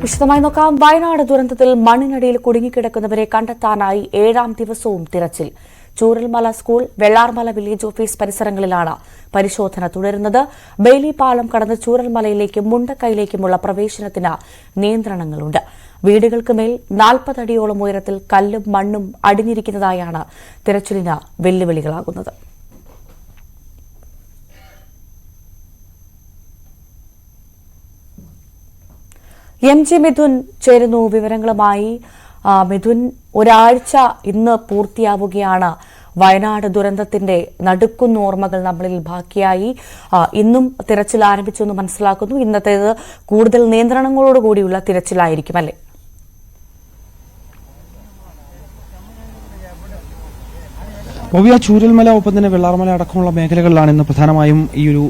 വിശദമായി നോക്കാം. വയനാട് ദുരന്തത്തിൽ മണ്ണിനടിയിൽ കുടുങ്ങിക്കിടക്കുന്നവരെ കണ്ടെത്താനായി 7ാം ദിവസവും തിരച്ചിൽ. Chooralmala school, Vellarmala village office പരിസരങ്ങളിലാണ് പരിശോധന തുടരുന്നത്. ബെയിലി പാലം കടന്ന് ചൂരൽമലയിലേക്കും മുണ്ടക്കൈയിലേക്കുമുള്ള പ്രവേശനത്തിന് നിയന്ത്രണങ്ങളുണ്ട്. വീടുകൾക്ക് മേൽ 40 അടിയോളം ഉയരത്തിൽ കല്ലും മണ്ണും അടിഞ്ഞിരിക്കുന്നതായാണ് തിരച്ചിലിന് വെല്ലുവിളികളാകുന്നത്. എം.ജി. മിഥുൻ ചേരുന്നു വിവരങ്ങളുമായി. മിഥുൻ, ഒരാഴ്ച ഇന്ന് പൂർത്തിയാവുകയാണ്. വയനാട് ദുരന്തത്തിന്റെ നടുക്കുന്ന ഓർമ്മകൾ നമ്മളിൽ ബാക്കിയായി. ഇന്നും തിരച്ചിൽ ആരംഭിച്ചെന്ന് മനസ്സിലാക്കുന്നു. ഇന്നത്തേത് കൂടുതൽ നിയന്ത്രണങ്ങളോടുകൂടിയുള്ള തിരച്ചിലായിരിക്കും, അല്ലേ? ചൂരൽമല ഒപ്പം തന്നെ വെള്ളാർമല അടക്കമുള്ള മേഖലകളിലാണ് ഇന്ന് പ്രധാനമായും ഈ ഒരു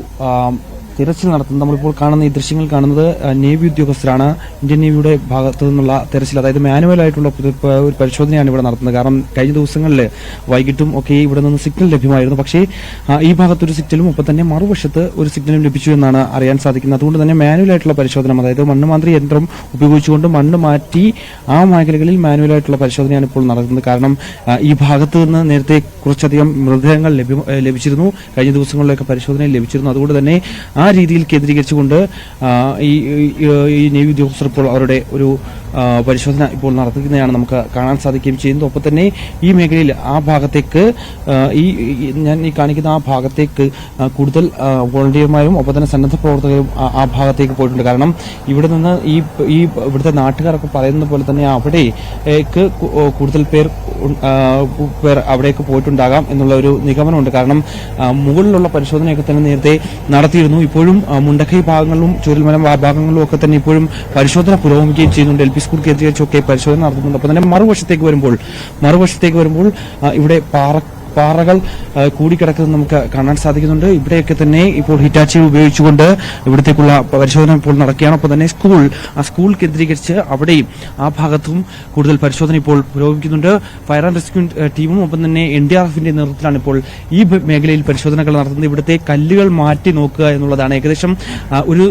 തിരച്ചിൽ നടത്തുന്നത്. നമ്മളിപ്പോൾ കാണുന്ന ഈ ദൃശ്യങ്ങൾ കാണുന്നത് നേവി ഉദ്യോഗസ്ഥരാണ്. ഇന്ത്യൻ നേവിയുടെ ഭാഗത്തു നിന്നുള്ള തെരച്ചിൽ, അതായത് മാനുവലായിട്ടുള്ള ഒരു പരിശോധനയാണ് ഇവിടെ നടത്തുന്നത്. കാരണം കഴിഞ്ഞ ദിവസങ്ങളിൽ വൈകിട്ടും ഒക്കെ ഇവിടെ നിന്ന് സിഗ്നൽ ലഭ്യമായിരുന്നു. പക്ഷേ ഈ ഭാഗത്തൊരു സിഗ്നലും ഒപ്പം തന്നെ മറുവശത്ത് ഒരു സിഗ്നലും ലഭിച്ചു എന്നാണ് അറിയാൻ സാധിക്കുന്നത്. അതുകൊണ്ട് തന്നെ മാനുവലായിട്ടുള്ള പരിശോധന, അതായത് മണ്ണുമാന്ത്രി യന്ത്രം ഉപയോഗിച്ചുകൊണ്ട് മണ്ണ് മാറ്റി ആ മേഖലകളിൽ മാനുവലായിട്ടുള്ള പരിശോധനയാണ് ഇപ്പോൾ നടത്തുന്നത്. കാരണം ഈ ഭാഗത്ത് നിന്ന് നേരത്തെ കുറച്ചധികം മൃതദേഹങ്ങൾ ലഭിച്ചിരുന്നു. കഴിഞ്ഞ ദിവസങ്ങളിലൊക്കെ പരിശോധനയിൽ ലഭിച്ചിരുന്നു. അതുകൊണ്ട് തന്നെ ആ രീതിയിൽ കേന്ദ്രീകരിച്ചുകൊണ്ട് ഈ നേവി ഉദ്യോഗസ്ഥർ ഇപ്പോൾ അവരുടെ ഒരു പരിശോധന ഇപ്പോൾ നടത്തുന്നതാണ് നമുക്ക് കാണാൻ സാധിക്കുകയും ചെയ്യുന്നത്. ഒപ്പം തന്നെ ഈ മേഖലയിൽ ആ ഭാഗത്തേക്ക് ഞാൻ ഈ കാണിക്കുന്ന ആ ഭാഗത്തേക്ക് കൂടുതൽ വോളണ്ടിയർമാരും ഒപ്പം തന്നെ സന്നദ്ധ പ്രവർത്തകരും ആ ഭാഗത്തേക്ക് പോയിട്ടുണ്ട്. കാരണം ഇവിടെ നിന്ന് ഇവിടുത്തെ നാട്ടുകാരൊക്കെ പറയുന്നത് പോലെ തന്നെ അവിടേക്ക് കൂടുതൽ പേർ അവിടേക്ക് പോയിട്ടുണ്ടാകാം എന്നുള്ള ഒരു നിഗമനമുണ്ട്. കാരണം മുകളിലുള്ള പരിശോധനയൊക്കെ തന്നെ നേരത്തെ നടത്തിയിരുന്നു. ഇപ്പോഴും മുണ്ടക്കൈ ഭാഗങ്ങളിലും ചൂരൽമല ഭാഗങ്ങളിലും ഒക്കെ തന്നെ ഇപ്പോഴും പരിശോധന പുരോഗമിക്കുകയും ചെയ്യുന്നുണ്ട്. എൽ പി സ്കൂൾ കേന്ദ്രീകരിച്ചൊക്കെ പരിശോധന നടത്തുന്നുണ്ട്. അപ്പോൾ തന്നെ മറുവശത്തേക്ക് വരുമ്പോൾ ഇവിടെ പാറകൾ കൂടിക്കിടക്കുന്നത് നമുക്ക് കാണാൻ സാധിക്കുന്നുണ്ട്. ഇവിടെയൊക്കെ തന്നെ ഇപ്പോൾ ഹിറ്റാച്ചി ഉപയോഗിച്ചുകൊണ്ട് ഇവിടത്തേക്കുള്ള പരിശോധന ഇപ്പോൾ നടക്കുകയാണ്. ഒപ്പം തന്നെ സ്കൂൾ കേന്ദ്രീകരിച്ച് അവിടെയും ആ ഭാഗത്തും കൂടുതൽ പരിശോധന ഇപ്പോൾ പുരോഗമിക്കുന്നുണ്ട്. ഫയർ ആൻഡ് റെസ്ക്യൂ ടീമും ഒപ്പം തന്നെ NDRFന്റെ നേതൃത്വത്തിലാണ് ഇപ്പോൾ ഈ മേഖലയിൽ പരിശോധനകൾ നടത്തുന്നത്. ഇവിടുത്തെ കല്ലുകൾ മാറ്റി നോക്കുക എന്നുള്ളതാണ്. ഏകദേശം ഒരു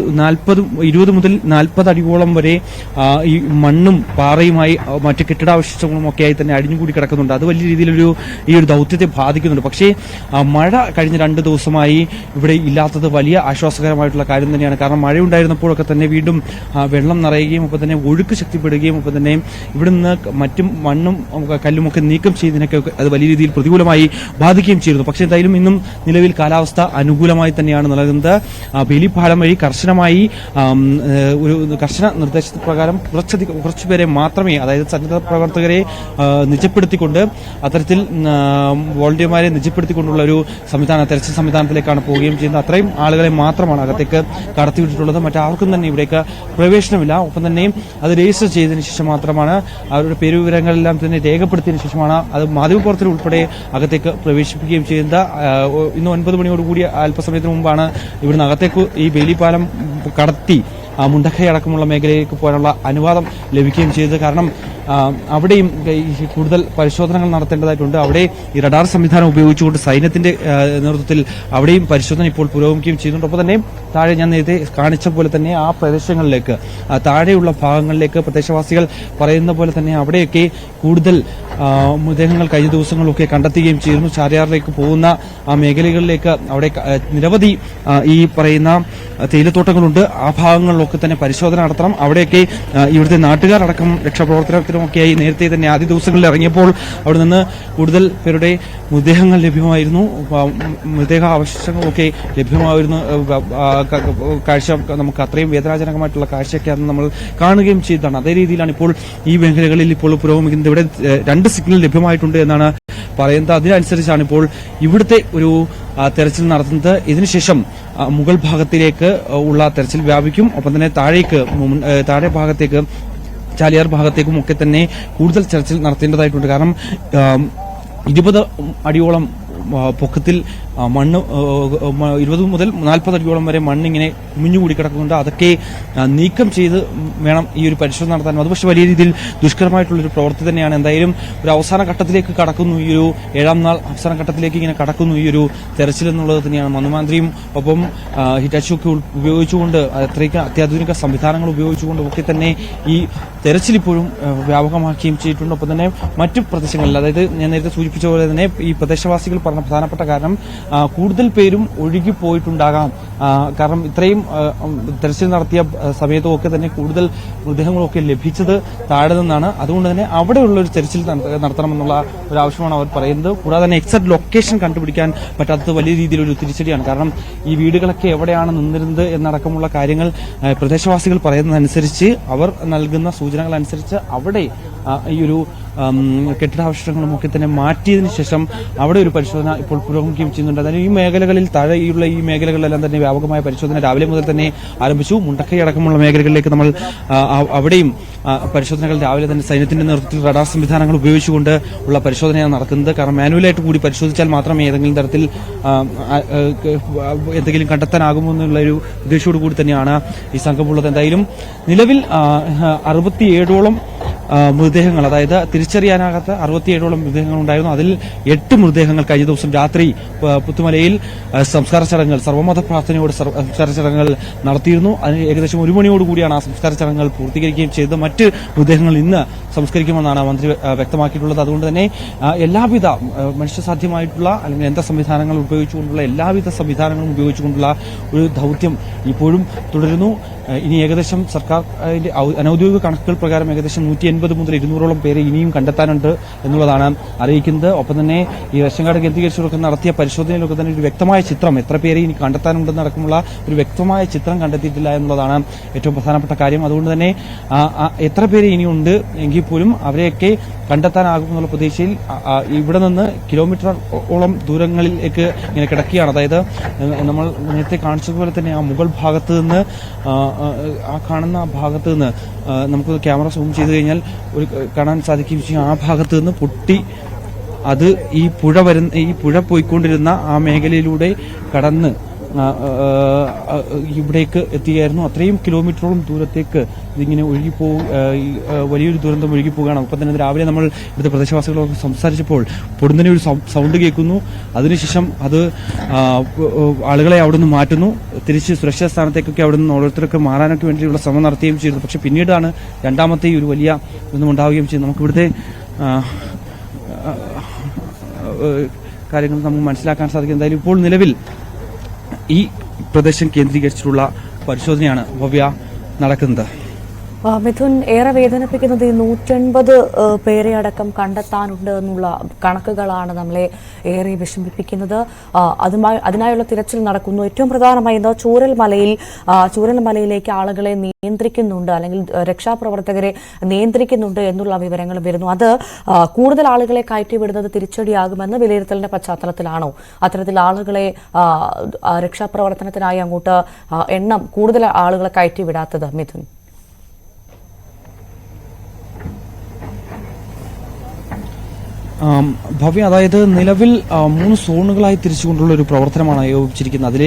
20 മുതൽ 40 അടിയോളം വരെ ഈ മണ്ണും പാറയുമായി മറ്റ് കെട്ടിടാവശിഷ്ടങ്ങളും ഒക്കെയായി തന്നെ അടിഞ്ഞുകൂടി കിടക്കുന്നുണ്ട്. അത് വലിയ രീതിയിലൊരു ഈ ഒരു ദൌത്യത്തെ ബാധിക്കുന്നുണ്ട്. പക്ഷേ മഴ കഴിഞ്ഞ 2 ദിവസമായി ഇവിടെ ഇല്ലാത്തത് വലിയ ആശ്വാസകരമായിട്ടുള്ള കാര്യം തന്നെയാണ്. കാരണം മഴയുണ്ടായിരുന്നപ്പോഴൊക്കെ തന്നെ വീണ്ടും വെള്ളം നിറയുകയും ഒപ്പം തന്നെ ഒഴുക്ക് ശക്തിപ്പെടുകയും ഒപ്പം തന്നെ ഇവിടെ നിന്ന് മറ്റും മണ്ണും കല്ലുമൊക്കെ നീക്കം ചെയ്തതിനൊക്കെ അത് വലിയ രീതിയിൽ പ്രതികൂലമായി ബാധിക്കുകയും ചെയ്തിരുന്നു. പക്ഷേ എന്തായാലും ഇന്നും നിലവിൽ കാലാവസ്ഥ അനുകൂലമായി തന്നെയാണ് നൽകുന്നത്. ബെയിലിപ്പാലം വഴി കർശനമായി ഒരു കർശന നിർദ്ദേശപ്രകാരം കുറച്ചുപേരെ മാത്രമേ, അതായത് സന്നദ്ധ പ്രവർത്തകരെ നിജപ്പെടുത്തിക്കൊണ്ട് അത്തരത്തിൽ വോളണ്ടിയർമാരെ നിജപ്പെടുത്തിക്കൊണ്ടുള്ള ഒരു തെരച്ചിൽ സംവിധാനത്തിലേക്കാണ് പോവുകയും ചെയ്യുന്നത്. അത്രയും ആളുകളെ മാത്രമാണ് അകത്തേക്ക് കടത്തിവിട്ടിട്ടുള്ളത്. മറ്റാർക്കും തന്നെ ഇവിടേക്ക് പ്രവേശനമില്ല. ഒപ്പം തന്നെ അത് രജിസ്റ്റർ ചെയ്തതിനു ശേഷം മാത്രമാണ്, അവരുടെ പേരുവിവരങ്ങളെല്ലാം തന്നെ രേഖപ്പെടുത്തിയതിനു ശേഷമാണ് അത് മാധ്യമപ്രവർത്തകർ ഉൾപ്പെടെ അകത്തേക്ക് പ്രവേശിപ്പിക്കുകയും ചെയ്യുന്നത്. ഇന്ന് 9 മണിയോടുകൂടി അല്പസമയത്തിന് മുമ്പാണ് ഇവിടുന്ന് അകത്തേക്ക് ഈ ബെയിലിപ്പാലം കടത്തി മുണ്ടക്കൈ അടക്കമുള്ള മേഖലയിലേക്ക് പോകാനുള്ള അനുവാദം ലഭിക്കുകയും ചെയ്തത്. കാരണം അവിടെയും കൂടുതൽ പരിശോധനകൾ നടത്തേണ്ടതായിട്ടുണ്ട്. അവിടെ ഈ റഡാർ സംവിധാനം ഉപയോഗിച്ചുകൊണ്ട് സൈന്യത്തിന്റെ നേതൃത്വത്തിൽ അവിടെയും പരിശോധന ഇപ്പോൾ പുരോഗമിക്കുകയും ചെയ്യുന്നുണ്ട്. ഒപ്പം തന്നെ താഴെ ഞാൻ നേരത്തെ കാണിച്ച പോലെ തന്നെ ആ പ്രദേശങ്ങളിലേക്ക്, താഴെയുള്ള ഭാഗങ്ങളിലേക്ക് പ്രദേശവാസികൾ പറയുന്ന പോലെ തന്നെ അവിടെയൊക്കെ കൂടുതൽ മൃതദേഹങ്ങൾ കഴിഞ്ഞ ദിവസങ്ങളിലൊക്കെ കണ്ടെത്തുകയും ചെയ്യുന്നു. ചാരിയാറിലേക്ക് പോകുന്ന ആ മേഖലകളിലേക്ക് അവിടെ നിരവധി ഈ പറയുന്ന തേയിലത്തോട്ടങ്ങളുണ്ട്. ആ ഭാഗങ്ങളിലൊക്കെ തന്നെ പരിശോധന നടത്തണം. അവിടെയൊക്കെ ഇവിടുത്തെ നാട്ടുകാരടക്കം രക്ഷാപ്രവർത്തനത്തിനുമൊക്കെയായി നേരത്തെ തന്നെ ആദ്യ ദിവസങ്ങളിൽ ഇറങ്ങിയപ്പോൾ അവിടെ നിന്ന് കൂടുതൽ പേരുടെ മൃതദേഹങ്ങൾ ലഭ്യമായിരുന്നു, മൃതദേഹ അവശിഷ്ടങ്ങളൊക്കെ ലഭ്യമായിരുന്നു. കാഴ്ച നമുക്ക് അത്രയും വേദനാജനകമായിട്ടുള്ള കാഴ്ചയൊക്കെ അന്ന് നമ്മൾ കാണുകയും ചെയ്തതാണ്. അതേ രീതിയിലാണ് ഇപ്പോൾ ഈ മേഖലകളിൽ ഇപ്പോൾ പുരോഗമിക്കുന്നത്. ഇവിടെ 2 സിഗ്നൽ ലഭ്യമായിട്ടുണ്ട് എന്നാണ് പറയുന്നത്. അതിനനുസരിച്ചാണ് ഇപ്പോൾ ഇവിടുത്തെ ഒരു തെരച്ചിൽ നടത്തുന്നത്. ഇതിനുശേഷം മുകൾ ഭാഗത്തിലേക്ക് ഉള്ള തെരച്ചിൽ വ്യാപിക്കും. ഒപ്പം തന്നെ താഴെ ഭാഗത്തേക്ക്, ചാലിയാർ ഭാഗത്തേക്കും ഒക്കെ തന്നെ കൂടുതൽ തെരച്ചിൽ നടത്തേണ്ടതായിട്ടുണ്ട്. കാരണം 20 അടിയോളം പൊക്കത്തിൽ മണ്ണ് 20 മുതൽ 40 അടിയോളം വരെ മണ്ണിങ്ങനെ കുമിഞ്ഞുകൂടി കിടക്കുന്നുണ്ട്. അതൊക്കെ നീക്കം ചെയ്ത് വേണം ഈ ഒരു പരിശോധന നടത്താൻ. അത് പക്ഷേ വലിയ രീതിയിൽ ദുഷ്കരമായിട്ടുള്ളൊരു പ്രവൃത്തി തന്നെയാണ്. എന്തായാലും ഒരു അവസാന ഘട്ടത്തിലേക്ക് കടക്കുന്നു, ഈ ഒരു 7ാം നാൾ അവസാന ഘട്ടത്തിലേക്ക് ഇങ്ങനെ കടക്കുന്നു ഈ ഒരു തെരച്ചിൽ എന്നുള്ളത് തന്നെയാണ്. മന്ത്രിയും ഒപ്പം ഹിറ്റാച്ചി ഒക്കെ ഉപയോഗിച്ചുകൊണ്ട് അത്രയ്ക്ക് അത്യാധുനിക സംവിധാനങ്ങൾ ഉപയോഗിച്ചുകൊണ്ടും ഒക്കെ തന്നെ ഈ തെരച്ചിൽ ഇപ്പോഴും വ്യാപകമാക്കുകയും ചെയ്തിട്ടുണ്ട്. ഒപ്പം തന്നെ മറ്റു പ്രദേശങ്ങളിൽ, അതായത് ഞാൻ നേരത്തെ സൂചിപ്പിച്ച പോലെ തന്നെ ഈ പ്രദേശവാസികൾ പറഞ്ഞ പ്രധാനപ്പെട്ട കാരണം കൂടുതൽ പേരും ഒഴുകിപ്പോയിട്ടുണ്ടാകാം. കാരണം ഇത്രയും തെരച്ചിൽ നടത്തിയ സമയത്തും ഒക്കെ തന്നെ കൂടുതൽ മൃതദേഹങ്ങളൊക്കെ ലഭിച്ചത് താഴെ നിന്നാണ്. അതുകൊണ്ട് തന്നെ അവിടെയുള്ള ഒരു തെരച്ചിൽ നടത്തണമെന്നുള്ള ഒരു ആവശ്യമാണ് അവർ പറയുന്നത്. കൂടാതെ തന്നെ എക്സാക്ട് ലൊക്കേഷൻ കണ്ടുപിടിക്കാൻ പറ്റാത്തത് വലിയ രീതിയിലൊരു തിരിച്ചടിയാണ്. കാരണം ഈ വീടുകളൊക്കെ എവിടെയാണ് നിന്നിരുന്നത് എന്നടക്കമുള്ള കാര്യങ്ങൾ പ്രദേശവാസികൾ പറയുന്നതനുസരിച്ച്, അവർ നൽകുന്ന സൂചനകൾ അനുസരിച്ച് അവിടെ ഈ ഒരു കെട്ടിടാവശിഷ്ടങ്ങളും ഒക്കെ തന്നെ മാറ്റിയതിനു ശേഷം അവിടെ ഒരു പരിശോധന ഇപ്പോൾ പുരോഗമിക്കുകയും ചെയ്യുന്നുണ്ട്. അതായത് ഈ മേഖലകളിൽ താഴെയുള്ള ഈ മേഖലകളിലെല്ലാം തന്നെ വ്യാപകമായ പരിശോധന രാവിലെ മുതൽ തന്നെ ആരംഭിച്ചു. മുണ്ടക്കൈ അടക്കമുള്ള മേഖലകളിലേക്ക് നമ്മൾ അവിടെയും പരിശോധനകൾ രാവിലെ തന്നെ സൈന്യത്തിന്റെ നേതൃത്വത്തിൽ റഡാർ സംവിധാനങ്ങൾ ഉപയോഗിച്ചുകൊണ്ട് ഉള്ള പരിശോധനയാണ് നടക്കുന്നത്. കാരണം മാനുവലായിട്ട് കൂടി പരിശോധിച്ചാൽ മാത്രമേ ഏതെങ്കിലും തരത്തിൽ എന്തെങ്കിലും കണ്ടെത്താനാകുമോ എന്നുള്ള ഒരു ഉദ്ദേശത്തോടു കൂടി തന്നെയാണ് ഈ സംഘമുള്ളത്. എന്തായാലും നിലവിൽ 67ഓളം മൃതദേഹങ്ങൾ, അതായത് തിരിച്ചറിയാനാകാത്ത 67ഓളം മൃതദേഹങ്ങൾ ഉണ്ടായിരുന്നു. അതിൽ 8 മൃതദേഹങ്ങൾ കഴിഞ്ഞ ദിവസം രാത്രി പുത്തുമലയിൽ സംസ്കാര ചടങ്ങുകൾ, സർവ്വമത പ്രാർത്ഥനയോട് സംസ്കാര ചടങ്ങുകൾ നടത്തിയിരുന്നു. അതിന് ഏകദേശം 1 മണിയോടുകൂടിയാണ് ആ സംസ്കാര ചടങ്ങുകൾ പൂർത്തീകരിക്കുകയും ചെയ്തത്. മറ്റ് മൃതദേഹങ്ങൾ ഇന്ന് സംസ്കരിക്കുമെന്നാണ് മന്ത്രി വ്യക്തമാക്കിയിട്ടുള്ളത്. അതുകൊണ്ട് തന്നെ എല്ലാവിധ മനുഷ്യസാധ്യമായിട്ടുള്ള അല്ലെങ്കിൽ യന്ത്ര സംവിധാനങ്ങൾ ഉപയോഗിച്ചുകൊണ്ടുള്ള എല്ലാവിധ സംവിധാനങ്ങളും ഉപയോഗിച്ചുകൊണ്ടുള്ള ഒരു ദൌത്യം ഇപ്പോഴും തുടരുന്നു. ഇനി ഏകദേശം സർക്കാർ അനൌദ്യോഗിക കണക്കുകൾ പ്രകാരം ഏകദേശം 180 മുതൽ 200ഓളം പേരെ ഇനിയും കണ്ടെത്താനുണ്ട് എന്നുള്ളതാണ് അറിയിക്കുന്നത്. ഒപ്പം തന്നെ ഈ റേഷൻകാർഡ് കേന്ദ്രീകരിച്ചവരൊക്കെ നടത്തിയ പരിശോധനയിലൊക്കെ തന്നെ ഒരു വ്യക്തമായ ചിത്രം, എത്ര പേരെ ഇനി കണ്ടെത്താനുണ്ടെന്നടക്കമുള്ള ഒരു വ്യക്തമായ ചിത്രം കണ്ടെത്തിയിട്ടില്ല എന്നുള്ളതാണ് ഏറ്റവും പ്രധാനപ്പെട്ട കാര്യം. അതുകൊണ്ട് തന്നെ എത്ര പേര് ഇനിയുണ്ട് എങ്കിൽ പോലും അവരെയൊക്കെ കണ്ടെത്താനാകുമെന്നുള്ള പ്രതീക്ഷയിൽ ഇവിടെ നിന്ന് കിലോമീറ്ററോളം ദൂരങ്ങളിലേക്ക് ഇങ്ങനെ കിടക്കുകയാണ്. അതായത് നമ്മൾ നേരത്തെ കാണിച്ചതുപോലെ തന്നെ ആ മുകൾ ഭാഗത്ത് നിന്ന്, ആ കാണുന്ന ഭാഗത്ത് നിന്ന് നമുക്ക് ക്യാമറ സൂം ചെയ്ത് കഴിഞ്ഞാൽ കാണാൻ സാധിക്കുകയും ചെയ്യും. ആ ഭാഗത്ത് നിന്ന് പൊട്ടി അത് ഈ പുഴ പോയിക്കൊണ്ടിരുന്ന ആ മേഖലയിലൂടെ കടന്ന് ഇവിടേക്ക് എത്തിയായിരുന്നു. അത്രയും കിലോമീറ്ററോളം ദൂരത്തേക്ക് ഇതിങ്ങനെ വലിയൊരു ദുരന്തം ഒഴുകിപ്പോവുകയാണ്. ഒപ്പം തന്നെ രാവിലെ നമ്മൾ ഇവിടുത്തെ പ്രദേശവാസികളൊക്കെ സംസാരിച്ചപ്പോൾ പൊടുന്നനെ ഒരു സൗണ്ട് കേൾക്കുന്നു. അതിനുശേഷം അത് ആളുകളെ അവിടെ നിന്ന് മാറ്റുന്നു. തിരിച്ച് സുരക്ഷിത സ്ഥാനത്തേക്കൊക്കെ അവിടെ നിന്ന് ഓരോരുത്തരൊക്കെ മാറാനൊക്കെ വേണ്ടിയുള്ള ശ്രമം നടത്തുകയും ചെയ്തു. പക്ഷെ പിന്നീടാണ് രണ്ടാമത്തെ ഒരു വലിയ ഒന്നും ഉണ്ടാവുകയും ചെയ്തു. നമുക്കിവിടുത്തെ കാര്യങ്ങൾ നമുക്ക് മനസ്സിലാക്കാൻ സാധിക്കും. എന്തായാലും ഇപ്പോൾ നിലവിൽ ഈ പ്രദേശം കേന്ദ്രീകരിച്ചിട്ടുള്ള പരിശോധനയാണ് ഭവ്യ നടക്കുന്നത്. മിഥുൻ, ഏറെ വേദനിപ്പിക്കുന്നത് ഈ 180 പേരെ അടക്കം കണ്ടെത്താനുണ്ട് എന്നുള്ള കണക്കുകളാണ് നമ്മളെ ഏറെ വിഷമിപ്പിക്കുന്നത്. അതിനായുള്ള തിരച്ചിൽ നടക്കുന്നു. ഏറ്റവും പ്രധാനമായി ചൂരൽമലയിലേക്ക് ആളുകളെ നിയന്ത്രിക്കുന്നുണ്ട്, അല്ലെങ്കിൽ രക്ഷാപ്രവർത്തകരെ നിയന്ത്രിക്കുന്നുണ്ട് എന്നുള്ള വിവരങ്ങൾ വരുന്നു. അത് കൂടുതൽ ആളുകളെ കയറ്റിവിടുന്നത് തിരിച്ചടിയാകുമെന്ന് വിലയിരുത്തലിന്റെ പശ്ചാത്തലത്തിലാണോ അത്തരത്തിൽ ആളുകളെ രക്ഷാപ്രവർത്തനത്തിനായി അങ്ങോട്ട് കൂടുതൽ ആളുകളെ കയറ്റിവിടാത്തത്? മിഥുൻ, ഭവ്യ, അതായത് നിലവിൽ 3 സോണുകളായി തിരിച്ചുകൊണ്ടുള്ള ഒരു പ്രവർത്തനമാണ് ആയോജിച്ചിരിക്കുന്നത്. അതിൽ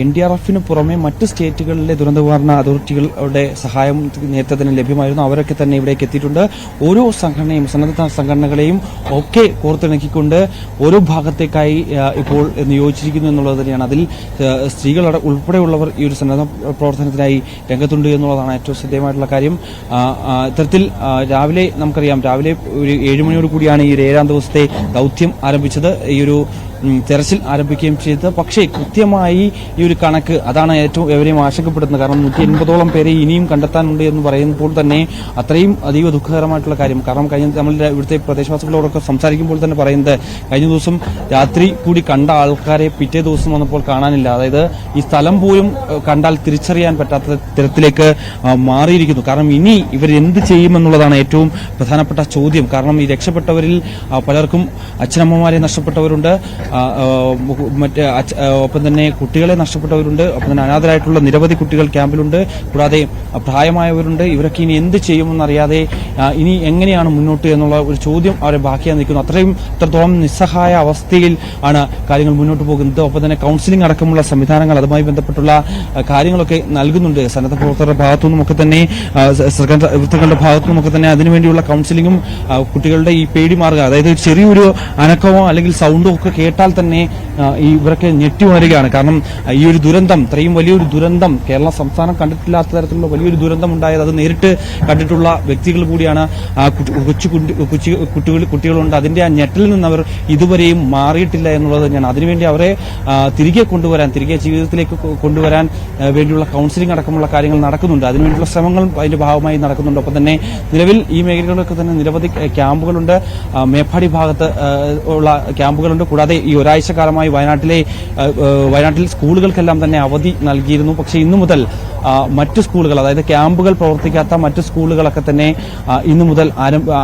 NDRFന് പുറമെ മറ്റ് സ്റ്റേറ്റുകളിലെ ദുരന്ത നിവാരണ അതോറിറ്റികളുടെ സഹായം നേരത്തെ തന്നെ ലഭ്യമായിരുന്നു. അവരൊക്കെ തന്നെ ഇവിടേക്ക് എത്തിയിട്ടുണ്ട്. ഓരോ സംഘടനയും, സന്നദ്ധ സംഘടനകളെയും ഒക്കെ കോർത്തിണക്കിക്കൊണ്ട് ഓരോ ഭാഗത്തേക്കായി ഇപ്പോൾ നിയോഗിച്ചിരിക്കുന്നു എന്നുള്ളത് തന്നെയാണ്. അതിൽ സ്ത്രീകൾ ഉൾപ്പെടെയുള്ളവർ ഈ ഒരു സന്നദ്ധ പ്രവർത്തനത്തിനായി രംഗത്തുണ്ട് എന്നുള്ളതാണ് ഏറ്റവും ശ്രദ്ധേയമായിട്ടുള്ള കാര്യം. ഇത്തരത്തിൽ രാവിലെ നമുക്കറിയാം, രാവിലെ ഒരു 7 മണിയോട് കൂടിയാണ് ഈ 7ാം ദിവസത്തെ ദൌത്യം ആരംഭിച്ചത്, ഈ ഒരു തെരച്ചിൽ ആരംഭിക്കുകയും ചെയ്തത്. പക്ഷേ കൃത്യമായി ഈ ഒരു കണക്ക്, അതാണ് ഏറ്റവും എവരെയും ആശങ്കപ്പെടുന്നത്. കാരണം 180ഓളം പേരെ ഇനിയും കണ്ടെത്താനുണ്ട് എന്ന് പറയുമ്പോൾ തന്നെ അത്രയും അതീവ ദുഃഖകരമായിട്ടുള്ള കാര്യം. കാരണം നമ്മളുടെ ഇവിടുത്തെ പ്രദേശവാസികളോടൊക്കെ സംസാരിക്കുമ്പോൾ തന്നെ പറയുന്നത്, കഴിഞ്ഞ ദിവസം രാത്രി കൂടി കണ്ട ആൾക്കാരെ പിറ്റേ ദിവസം വന്നപ്പോൾ കാണാനില്ല. അതായത് ഈ സ്ഥലം പോലും കണ്ടാൽ തിരിച്ചറിയാൻ പറ്റാത്ത തരത്തിലേക്ക് മാറിയിരിക്കുന്നു. കാരണം ഇനി ഇവർ എന്ത് ചെയ്യുമെന്നുള്ളതാണ് ഏറ്റവും പ്രധാനപ്പെട്ട ചോദ്യം. കാരണം ഈ രക്ഷപ്പെട്ടവരിൽ പലർക്കും അച്ഛനമ്മമാരെ നഷ്ടപ്പെട്ടവരുണ്ട്, ഒപ്പം തന്നെ കുട്ടികളെ നഷ്ടപ്പെട്ടവരുണ്ട്, ഒപ്പം തന്നെ അനാഥരായിട്ടുള്ള നിരവധി കുട്ടികൾ ക്യാമ്പിലുണ്ട്, കൂടാതെ പ്രായമായവരുണ്ട്. ഇവരൊക്കെ ഇനി എന്ത് ചെയ്യുമെന്നറിയാതെ ഇനി എങ്ങനെയാണ് മുന്നോട്ട് എന്നുള്ള ഒരു ചോദ്യം അവരെ ബാക്കിയായി നിൽക്കുന്നു. അത്രത്തോളം നിസ്സഹായ അവസ്ഥയിൽ ആണ് കാര്യങ്ങൾ മുന്നോട്ട് പോകുന്നത്. ഒപ്പം തന്നെ കൌൺസിലിംഗ് അടക്കമുള്ള സംവിധാനങ്ങൾ അതുമായി ബന്ധപ്പെട്ടുള്ള കാര്യങ്ങളൊക്കെ നൽകുന്നുണ്ട്. സന്നദ്ധ പ്രവർത്തകരുടെ ഭാഗത്തുനിന്നുമൊക്കെ തന്നെ വൃത്തങ്ങളുടെ ഭാഗത്തുനിന്നുമൊക്കെ തന്നെ അതിനുവേണ്ടിയുള്ള കൌൺസിലിംഗും കുട്ടികളുടെ ഈ പേടി മാറുക, അതായത് ചെറിയൊരു അനക്കമോ അല്ലെങ്കിൽ സൗണ്ടോ ഒക്കെ കേട്ടാൽ തന്നെ ഇവരൊക്കെ ഞെട്ടിവരുകയാണ്. കാരണം ഈ ഒരു ദുരന്തം, ഇത്രയും വലിയൊരു ദുരന്തം കേരള സംസ്ഥാനം കണ്ടിട്ടില്ലാത്ത തരത്തിലുള്ള വലിയൊരു ദുരന്തം ഉണ്ടായത് അത് നേരിട്ട് കണ്ടിട്ടുള്ള വ്യക്തികൾ കൂടിയാണ്. കുട്ടികളുണ്ട്. അതിന്റെ ആ ഞെട്ടിൽ നിന്ന് അവർ ഇതുവരെയും മാറിയിട്ടില്ല എന്നുള്ളത് തന്നെയാണ്. അതിനുവേണ്ടി അവരെ തിരികെ ജീവിതത്തിലേക്ക് കൊണ്ടുവരാൻ വേണ്ടിയുള്ള കൌൺസിലിംഗ് അടക്കമുള്ള കാര്യങ്ങൾ നടക്കുന്നുണ്ട്. അതിനുവേണ്ടിയുള്ള ശ്രമങ്ങളും അതിന്റെ ഭാഗമായി നടക്കുന്നുണ്ട്. ഒപ്പം തന്നെ നിലവിൽ ഈ മേഖലകളിലൊക്കെ തന്നെ നിരവധി ക്യാമ്പുകളുണ്ട്. മേപ്പാടി ഭാഗത്ത് ഉള്ള ക്യാമ്പുകളുണ്ട്. കൂടാതെ ഈ ഒരാഴ്ച കാലമായി വയനാട്ടിൽ സ്കൂളുകൾക്കെല്ലാം തന്നെ അവധി നൽകിയിരുന്നു. പക്ഷേ ഇന്നു മുതൽ മറ്റു സ്കൂളുകൾ, അതായത് ക്യാമ്പുകൾ പ്രവർത്തിക്കാത്ത മറ്റു സ്കൂളുകളൊക്കെ തന്നെ ഇന്നു മുതൽ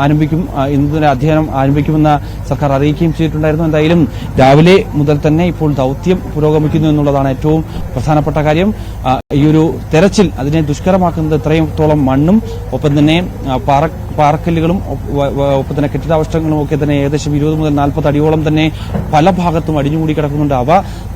ആരംഭിക്കും. ഇന്നു മുതൽ അധ്യയനം ആരംഭിക്കുമെന്ന് സർക്കാർ അറിയിക്കുകയും ചെയ്തിട്ടുണ്ടായിരുന്നു. എന്തായാലും രാവിലെ മുതൽ തന്നെ ഇപ്പോൾ ദൌത്യം പുരോഗമിക്കുന്നു എന്നുള്ളതാണ് ഏറ്റവും പ്രധാനപ്പെട്ട കാര്യം. ഈ ഒരു തെരച്ചിൽ അതിനെ ദുഷ്കരമാക്കുന്നത് ഇത്രത്തോളം മണ്ണും ഒപ്പം തന്നെ പാറക്കല്ലുകളും ഒപ്പം തന്നെ കെട്ടിടാവശിഷ്ടങ്ങളും ഒക്കെ തന്നെ ഏകദേശം 20 മുതൽ 40 അടിയോളം തന്നെ പല ഭാഗത്തും അടിഞ്ഞുകൂടി കിടക്കുന്നുണ്ട്. അവ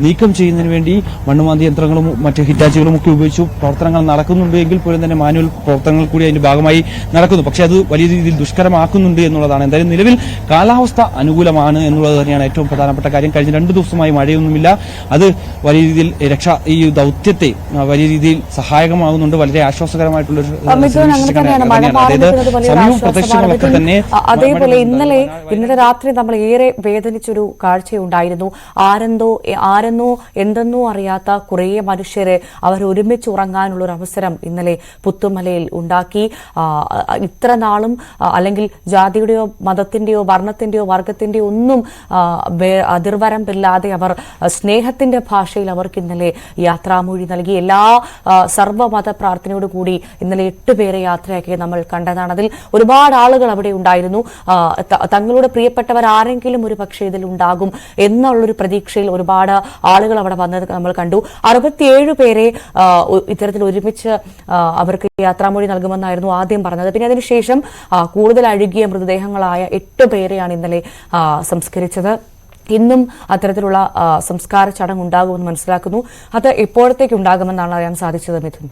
നീക്കം ചെയ്യുന്നതിന് വേണ്ടി മണ്ണുമാന്തി യന്ത്രങ്ങളും മറ്റ് ഹിറ്റാച്ചികളും ഒക്കെ ഉപയോഗിച്ചു പ്രവർത്തനങ്ങൾ നടക്കുന്നുണ്ട്. എങ്കിൽ പോലും തന്നെ മാനുവൽ പ്രവർത്തനങ്ങൾ കൂടി അതിന്റെ ഭാഗമായി നടക്കുന്നു. പക്ഷേ അത് വലിയ രീതിയിൽ ദുഷ്കരമാക്കുന്നുണ്ട് എന്നുള്ളതാണ്. എന്തായാലും നിലവിൽ കാലാവസ്ഥ അനുകൂലമാണ് എന്നുള്ളത് തന്നെയാണ് ഏറ്റവും പ്രധാനപ്പെട്ട കാര്യം. കഴിഞ്ഞ 2 ദിവസമായി മഴയൊന്നുമില്ല. അത് വലിയ രീതിയിൽ ഈ ദൌത്യത്തെ വലിയ രീതിയിൽ സഹായകമാകുന്നുണ്ട്. വളരെ ആശ്വാസകരമായിട്ടുള്ള പ്രദേശങ്ങളൊക്കെ തന്നെ. അതേപോലെ ഇന്നലെ രാത്രി നമ്മൾ ഏറെ വേദനിച്ചൊരു കാഴ്ചയുണ്ടായിരുന്നു. ആരെന്നോ എന്തെന്നോ അറിയാത്ത കുറേ മനുഷ്യരെ അവർ ഒരുമിച്ച് ഉറങ്ങാനുള്ള ഒരു അവസരം ഇന്നലെ പുത്തുമലയിൽ ഉണ്ടാക്കി. ഇത്ര നാളും അല്ലെങ്കിൽ ജാതിയുടെയോ മതത്തിന്റെയോ വർണ്ണത്തിന്റെയോ വർഗത്തിന്റെയോ ഒന്നും അതിർവരമ്പില്ലാതെ അവർ സ്നേഹത്തിന്റെ ഭാഷയിൽ അവർക്ക് ഇന്നലെ യാത്രാമൊഴി നൽകി. എല്ലാ സർവ്വമത പ്രാർത്ഥനയോടുകൂടി ഇന്നലെ 8 പേരെ യാത്രയാക്കി നമ്മൾ കണ്ടതാണ്. അതിൽ ഒരുപാട് ആളുകൾ അവിടെ ഉണ്ടായിരുന്നു. തങ്ങളുടെ പ്രിയപ്പെട്ടവർ ആരെങ്കിലും ഒരു പക്ഷേ ഇതിൽ ഉണ്ടാകും എന്നുള്ളൊരു പ്രതീക്ഷയിൽ ഒരുപാട് ആളുകൾ അവിടെ വന്നത് നമ്മൾ കണ്ടു. 67 പേരെ ഇത്തരത്തിൽ ഒരുമിച്ച് അവർക്ക് യാത്രാമൊഴി നൽകുമെന്നായിരുന്നു ആദ്യം പറഞ്ഞത്. പിന്നെ അതിനുശേഷം കൂടുതൽ അഴുകിയ മൃതദേഹങ്ങളായ 8 പേരെയാണ് ഇന്നലെ സംസ്കരിച്ചത്. ഇന്നും അത്തരത്തിലുള്ള സംസ്കാര ചടങ്ങ് ഉണ്ടാകുമെന്ന് മനസ്സിലാക്കുന്നു. അത് എപ്പോഴത്തേക്ക് ഉണ്ടാകുമെന്നാണ് അറിയാൻ സാധിച്ചത് മിഥുൻ?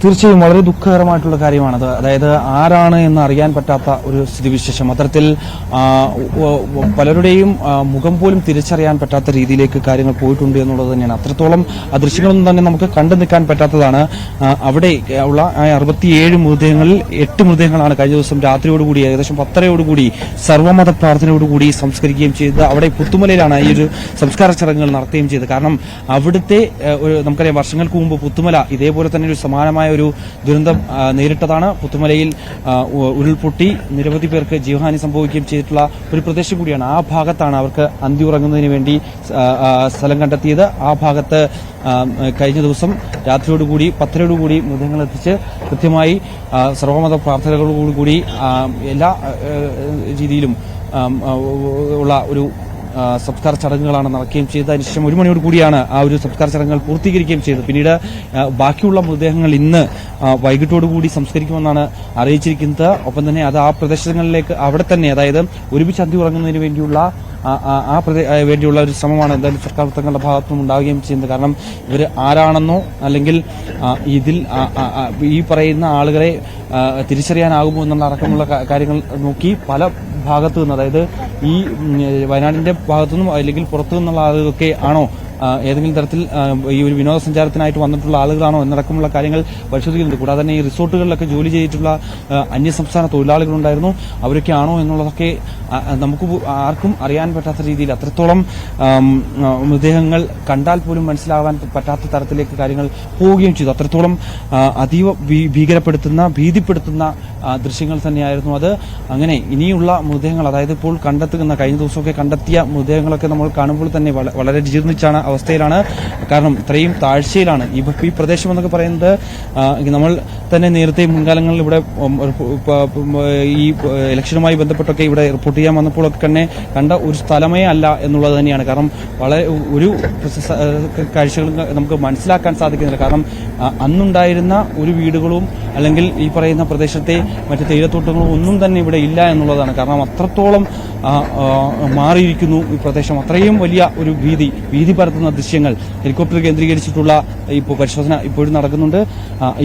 തീർച്ചയായും വളരെ ദുഃഖകരമായിട്ടുള്ള കാര്യമാണത്. അതായത് ആരാണ് എന്ന് അറിയാൻ പറ്റാത്ത ഒരു സ്ഥിതിവിശേഷം. അത്തരത്തിൽ പലരുടെയും മുഖം പോലും തിരിച്ചറിയാൻ പറ്റാത്ത രീതിയിലേക്ക് കാര്യങ്ങൾ പോയിട്ടുണ്ട് എന്നുള്ളത് തന്നെയാണ്. അത്രത്തോളം ദൃശ്യങ്ങളൊന്നും തന്നെ നമുക്ക് കണ്ടു നിൽക്കാൻ പറ്റാത്തതാണ്. അവിടെ ഉള്ള 67 മൃതദേഹങ്ങളിൽ 8 മൃതദേഹങ്ങളാണ് കഴിഞ്ഞ ദിവസം രാത്രിയോടുകൂടി ഏകദേശം 10:30 സർവ്വമത പ്രാർത്ഥനയോടുകൂടി സംസ്കരിക്കുകയും ചെയ്തത്. അവിടെ പുത്തുമലയിലാണ് ഈ ഒരു സംസ്കാര ചടങ്ങുകൾ നടത്തുകയും ചെയ്തത്. കാരണം അവിടുത്തെ നമുക്കറിയാം വർഷങ്ങൾക്ക് മുമ്പ് പുത്തുമല ഇതേപോലെ തന്നെ ഒരു സമാനമായ ഒരു ദുരന്തം നേരിട്ടതാണ്. പുത്തുമലയിൽ ഉരുൾപൊട്ടി നിരവധി പേർക്ക് ജീവഹാനി സംഭവിക്കുകയും ചെയ്തിട്ടുള്ള ഒരു പ്രദേശം കൂടിയാണ്. ആ ഭാഗത്താണ് അവർക്ക് അന്തി ഉറങ്ങുന്നതിന് വേണ്ടി സ്ഥലം കണ്ടെത്തിയത്. ആ ഭാഗത്ത് കഴിഞ്ഞ ദിവസം രാത്രിയോടുകൂടി 10:30 മൃതദേഹങ്ങൾ എത്തിച്ച് കൃത്യമായി സർവ്വമത പ്രാർത്ഥനകളോടുകൂടി എല്ലാ രീതിയിലും ഉള്ള ഒരു സംസ്കാര ചടങ്ങുകളാണ് നടക്കുകയും ചെയ്തത്. അതിനുശേഷം 1 മണിയോട് കൂടിയാണ് ആ ഒരു സംസ്കാര ചടങ്ങുകൾ പൂർത്തീകരിക്കുകയും ചെയ്തത്. പിന്നീട് ബാക്കിയുള്ള മൃതദേഹങ്ങൾ ഇന്ന് വൈകിട്ടോടുകൂടി സംസ്കരിക്കുമെന്നാണ് അറിയിച്ചിരിക്കുന്നത്. ഒപ്പം തന്നെ അത് ആ പ്രദേശങ്ങളിലേക്ക് അവിടെ തന്നെ, അതായത് ഒരുമിച്ച് അന്തി ഉറങ്ങുന്നതിന് വേണ്ടിയുള്ള വേണ്ടിയുള്ള ഒരു ശ്രമമാണ് എന്തായാലും സർക്കാർ വൃത്തങ്ങളുടെ ഭാഗത്തുനിന്നും ഉണ്ടാവുകയും ചെയ്യുന്നത്. കാരണം ഇവർ ആരാണെന്നോ അല്ലെങ്കിൽ ഇതിൽ ഈ പറയുന്ന ആളുകളെ തിരിച്ചറിയാനാകുമോ എന്നുള്ള അടക്കമുള്ള കാര്യങ്ങൾ നോക്കി പല ഭാഗത്തു നിന്ന്, അതായത് ഈ വയനാടിന്റെ ഭാഗത്തുനിന്നും അല്ലെങ്കിൽ പുറത്തു നിന്നുള്ള ആളുകളൊക്കെ ആണോ ഏതെങ്കിലും തരത്തിൽ ഈ ഒരു വിനോദസഞ്ചാരത്തിനായിട്ട് വന്നിട്ടുള്ള ആളുകളാണോ എന്നടക്കമുള്ള കാര്യങ്ങൾ പരിശോധിക്കുന്നുണ്ട്. കൂടാതെ തന്നെ ഈ റിസോർട്ടുകളിലൊക്കെ ജോലി ചെയ്തിട്ടുള്ള അന്യസംസ്ഥാന തൊഴിലാളികളുണ്ടായിരുന്നു. അവരൊക്കെ ആണോ എന്നുള്ളതൊക്കെ നമുക്ക് ആർക്കും അറിയാൻ പറ്റാത്ത രീതിയിൽ അത്രത്തോളം മൃതദേഹങ്ങൾ കണ്ടാൽ പോലും മനസ്സിലാവാൻ പറ്റാത്ത തരത്തിലേക്ക് കാര്യങ്ങൾ പോവുകയും ചെയ്തു. അത്രത്തോളം അതീവ ഭീകരപ്പെടുത്തുന്ന ഭീതിപ്പെടുത്തുന്ന ദൃശ്യങ്ങൾ തന്നെയായിരുന്നു അത്. അങ്ങനെ ഇനിയുള്ള മൃതദേഹങ്ങൾ, അതായത് ഇപ്പോൾ കണ്ടെത്തുന്ന കഴിഞ്ഞ ദിവസമൊക്കെ കണ്ടെത്തിയ മൃതദേഹങ്ങളൊക്കെ നമ്മൾ കാണുമ്പോൾ തന്നെ വളരെ ജീർണിച്ചാണ് അവസ്ഥയിലാണ്. കാരണം ഇത്രയും താഴ്ചയിലാണ് ഈ പ്രദേശം എന്നൊക്കെ പറയുന്നത്. നമ്മൾ തന്നെ നേരത്തെ മുൻകാലങ്ങളിൽ ഇവിടെ ഈ ഇലക്ഷനുമായി ബന്ധപ്പെട്ടൊക്കെ ഇവിടെ റിപ്പോർട്ട് ചെയ്യാൻ വന്നപ്പോഴൊക്കെ തന്നെ കണ്ട ഒരു സ്ഥലമേ അല്ല എന്നുള്ളത് തന്നെയാണ്. കാരണം വളരെ ഒരു കാഴ്ചകൾ നമുക്ക് മനസ്സിലാക്കാൻ സാധിക്കുന്നില്ല. കാരണം അന്നുണ്ടായിരുന്ന ഒരു വീടുകളും അല്ലെങ്കിൽ ഈ പറയുന്ന പ്രദേശത്തെ മറ്റ് തേയിലത്തോട്ടങ്ങളും ഒന്നും തന്നെ ഇവിടെ ഇല്ല എന്നുള്ളതാണ്. കാരണം അത്രത്തോളം മാറിയിരിക്കുന്നു ഈ പ്രദേശം. അത്രയും വലിയ ഒരു ഭീതി പരത്തുന്ന ദൃശ്യങ്ങൾ ഹെലികോപ്റ്റർ കേന്ദ്രീകരിച്ചിട്ടുള്ള ഇപ്പോൾ പരിശോധന ഇപ്പോഴും നടക്കുന്നുണ്ട്.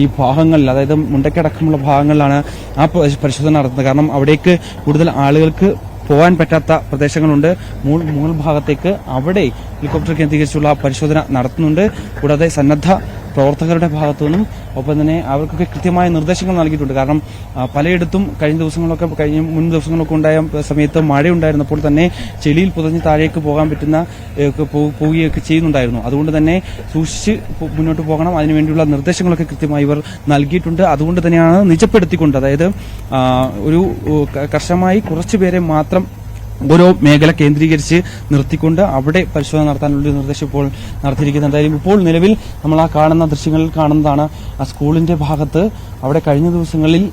ഈ ഭാഗങ്ങളിൽ, അതായത് മുണ്ടക്കടക്കമുള്ള ഭാഗങ്ങളിലാണ് ആ പരിശോധന നടത്തുന്നത്. കാരണം അവിടേക്ക് കൂടുതൽ ആളുകൾക്ക് പോകാൻ പറ്റാത്ത പ്രദേശങ്ങളുണ്ട്. മുകൾ ഭാഗത്തേക്ക് അവിടെ ഹെലികോപ്റ്റർ കേന്ദ്രീകരിച്ചുള്ള പരിശോധന നടത്തുന്നുണ്ട്. കൂടാതെ സന്നദ്ധ പ്രവർത്തകരുടെ ഭാഗത്തുനിന്നും ഒപ്പം തന്നെ അവർക്കൊക്കെ കൃത്യമായ നിർദ്ദേശങ്ങൾ നൽകിയിട്ടുണ്ട്. കാരണം പലയിടത്തും മുൻ ദിവസങ്ങളൊക്കെ ഉണ്ടായ സമയത്ത് മഴയുണ്ടായിരുന്നപ്പോൾ തന്നെ ചെളിയിൽ പുതഞ്ഞ് താഴേക്ക് പോകാൻ പറ്റുന്ന പോവുകയൊക്കെ ചെയ്യുന്നുണ്ടായിരുന്നു. അതുകൊണ്ട് തന്നെ സൂക്ഷിച്ച് മുന്നോട്ട് പോകണം, അതിനുവേണ്ടിയുള്ള നിർദ്ദേശങ്ങളൊക്കെ കൃത്യമായി ഇവർ നൽകിയിട്ടുണ്ട്. അതുകൊണ്ട് തന്നെയാണ് നിജപ്പെടുത്തിക്കൊണ്ട്, അതായത് ഒരു കർശനമായി കുറച്ചുപേരെ മാത്രം ഓരോ മേഖല കേന്ദ്രീകരിച്ച് നിർത്തിക്കൊണ്ട് അവിടെ പരിശോധന നടത്താനുള്ള നിർദ്ദേശം ഇപ്പോൾ നടത്തിയിരിക്കുന്നത്. എന്തായാലും ഇപ്പോൾ നിലവിൽ നമ്മൾ ആ കാണുന്ന ദൃശ്യങ്ങളിൽ കാണുന്നതാണ് ആ സ്കൂളിന്റെ ഭാഗത്ത്. അവിടെ കഴിഞ്ഞ ദിവസങ്ങളിൽ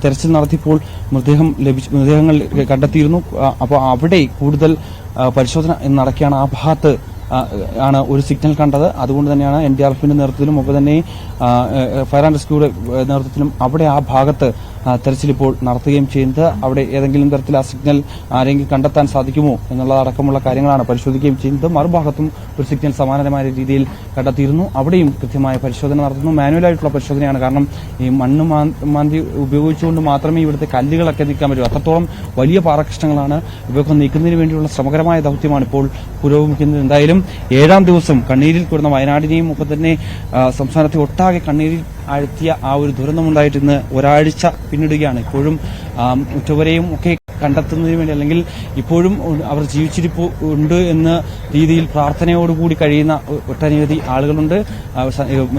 തെരച്ചിൽ നടത്തിയപ്പോൾ മൃതദേഹങ്ങൾ കണ്ടെത്തിയിരുന്നു. അപ്പോൾ അവിടെ കൂടുതൽ പരിശോധന നടക്കുകയാണ്. ആ ഭാഗത്ത് ആണ് ഒരു സിഗ്നൽ കണ്ടത്. അതുകൊണ്ട് തന്നെയാണ് NDRFന്റെ നേതൃത്വത്തിലും ഒപ്പം തന്നെ ഫയർ ആൻഡ് റെസ്ക്യൂയുടെ നേതൃത്വത്തിലും അവിടെ ആ ഭാഗത്ത് തെരച്ചിൽ ഇപ്പോൾ നടത്തുകയും ചെയ്യുന്നത്. അവിടെ ഏതെങ്കിലും തരത്തിൽ ആ സിഗ്നൽ ആരെങ്കിലും കണ്ടെത്താൻ സാധിക്കുമോ എന്നുള്ളതടക്കമുള്ള കാര്യങ്ങളാണ് പരിശോധിക്കുകയും ചെയ്യുന്നത്. മറുഭാഗത്തും ഒരു സിഗ്നൽ സമാനമായ രീതിയിൽ കണ്ടെത്തിയിരുന്നു. അവിടെയും കൃത്യമായ പരിശോധന നടത്തുന്നു. മാനുവലായിട്ടുള്ള പരിശോധനയാണ്. കാരണം ഈ മണ്ണ് മാന്തി ഉപയോഗിച്ചുകൊണ്ട് മാത്രമേ ഇവിടുത്തെ കല്ലുകളൊക്കെ നീക്കാൻ പറ്റൂ. അത്രത്തോളം വലിയ പാറകഷ്ണങ്ങളാണ് ഇവയൊക്കെ നീക്കുന്നതിന് വേണ്ടിയുള്ള ശ്രമകരമായ ദൌത്യമാണ് ഇപ്പോൾ പുരോഗമിക്കുന്നത്. എന്തായാലും 7ാം ദിവസം കണ്ണീരിൽ കൂടുന്ന വയനാടിനെയും ഒപ്പം തന്നെ സംസ്ഥാനത്തെ ഒട്ടാകെ കണ്ണീരിൽ ആഴ്ത്തിയ ആ ഒരു ദുരന്തമുണ്ടായിട്ട് ഇന്ന് ഒരാഴ്ച പിന്നിടുകയാണ്. ഇപ്പോഴും ഉറ്റവരെയും ഒക്കെ കണ്ടെത്തുന്നതിന് വേണ്ടി, അല്ലെങ്കിൽ ഇപ്പോഴും അവർ ജീവിച്ചിരിപ്പുണ്ട് എന്ന രീതിയിൽ പ്രാർത്ഥനയോടുകൂടി കഴിയുന്ന ഒട്ടനവധി ആളുകളുണ്ട്.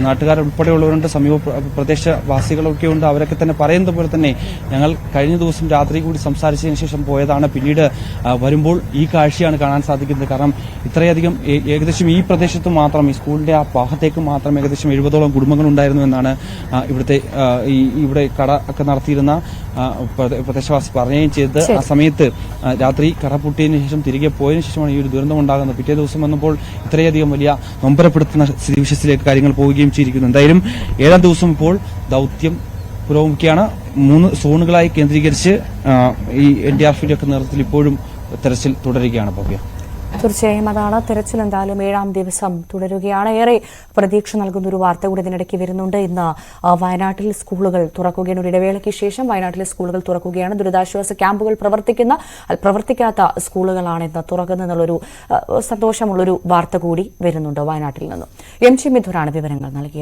നാട്ടുകാരുൾപ്പെടെയുള്ളവരുണ്ട്, സമീപ പ്രദേശവാസികളൊക്കെ ഉണ്ട്. അവരൊക്കെ തന്നെ പറയുന്നത് പോലെ തന്നെ ഞങ്ങൾ കഴിഞ്ഞ ദിവസം രാത്രി കൂടി സംസാരിച്ചതിന് ശേഷം പോയതാണ്. പിന്നീട് വരുമ്പോൾ ഈ കാഴ്ചയാണ് കാണാൻ സാധിക്കുന്നത്. കാരണം ഇത്രയധികം ഏകദേശം ഈ പ്രദേശത്ത് മാത്രം, ഈ സ്കൂളിന്റെ ആ ഭാഗത്തേക്ക് മാത്രം ഏകദേശം 70ഓളം കുടുംബങ്ങൾ ഉണ്ടായിരുന്നു എന്നാണ് ഇവിടെ കട ഒക്കെ നടത്തിയിരുന്ന പ്രദേശവാസി പറയുകയും ചെയ്തത്. ആ സമയത്ത് രാത്രി കട പൂട്ടിയതിനു ശേഷം തിരികെ പോയതിനു ശേഷമാണ് ഈ ഒരു ദുരന്തം ഉണ്ടാകുന്നത്. പിറ്റേ ദിവസം വന്നപ്പോൾ ഇത്രയധികം വലിയ നൊമ്പരപ്പെടുത്തുന്ന സ്ഥിതിവിശേഷത്തിലേക്ക് കാര്യങ്ങൾ പോവുകയും ചെയ്തിരിക്കുന്നു. എന്തായാലും 7ാം ദിവസം ഇപ്പോൾ ദൌത്യം പുരോഗമിക്കുകയാണ്. 3 സോണുകളായി കേന്ദ്രീകരിച്ച് ഈ NDRFന്റെ ഒക്കെ നേതൃത്വത്തിൽ ഇപ്പോഴും തെരച്ചിൽ തുടരുകയാണ്. ഭവ്യ, തീർച്ചയായും അതാണ് തെരച്ചിൽ. എന്തായാലും 7ാം ദിവസം തുടരുകയാണ്. ഏറെ പ്രതീക്ഷ നൽകുന്ന ഒരു വാർത്ത കൂടി ഇതിനിടയ്ക്ക് വരുന്നുണ്ട്. ഇന്ന് വയനാട്ടിൽ സ്കൂളുകൾ തുറക്കുകയാണ്. ഒരു ഇടവേളയ്ക്ക് ശേഷം വയനാട്ടിലെ സ്കൂളുകൾ തുറക്കുകയാണ്. ദുരിതാശ്വാസ ക്യാമ്പുകൾ പ്രവർത്തിക്കാത്ത സ്കൂളുകളാണ് ഇന്ന് തുറക്കുന്നതെന്നുള്ളൊരു സന്തോഷമുള്ളൊരു വാർത്ത കൂടി വരുന്നുണ്ട് വയനാട്ടിൽ നിന്നും. MC മിഥുനാണ് വിവരങ്ങൾ നൽകിയത്.